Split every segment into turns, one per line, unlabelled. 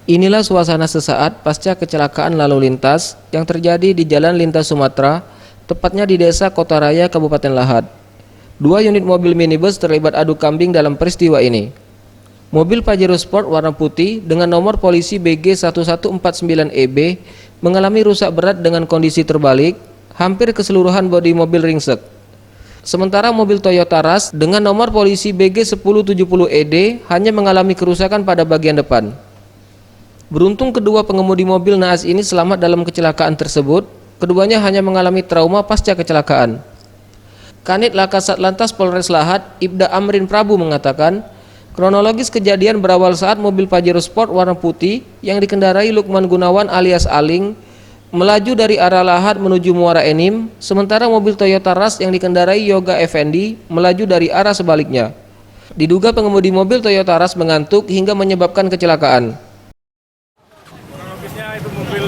Inilah suasana sesaat pasca kecelakaan lalu lintas yang terjadi di Jalan Lintas Sumatera, tepatnya di Desa Kota Raya, Kabupaten Lahad. Dua unit mobil minibus terlibat adu kambing dalam peristiwa ini. Mobil Pajero Sport warna putih dengan nomor polisi BG1149EB mengalami rusak berat dengan kondisi terbalik, hampir keseluruhan bodi mobil ringsek. Sementara mobil Toyota Rush dengan nomor polisi BG1070ED hanya mengalami kerusakan pada bagian depan. Beruntung kedua pengemudi mobil naas ini selamat dalam kecelakaan tersebut. Keduanya hanya mengalami trauma pasca kecelakaan. Kanit Laka Satlantas Polres Lahad, Ibda Amrin Prabu mengatakan, kronologis kejadian berawal saat mobil Pajero Sport warna putih yang dikendarai Lukman Gunawan alias Aling melaju dari arah Lahad menuju Muara Enim, sementara mobil Toyota Rush yang dikendarai Yoga Effendi melaju dari arah sebaliknya. Diduga pengemudi mobil Toyota Rush mengantuk hingga menyebabkan kecelakaan.
Kronologisnya itu mobil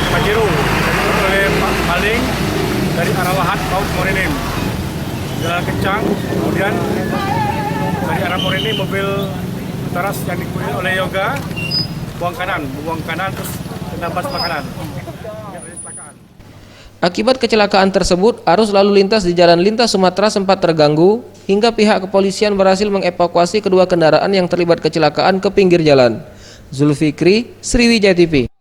Pajero oleh Pak Aling dari arah Lahad mau ke Muara Enim. Jalan kencang, kemudian dari arah Muara Enim mobil Toyota Rush yang dikendari oleh Yoga buang kanan terus kena bas makanan.
Akibat kecelakaan tersebut, arus lalu lintas di Jalan Lintas Sumatera sempat terganggu hingga pihak kepolisian berhasil mengevakuasi kedua kendaraan yang terlibat kecelakaan ke pinggir jalan. Zulfikri, Sriwijaya TV.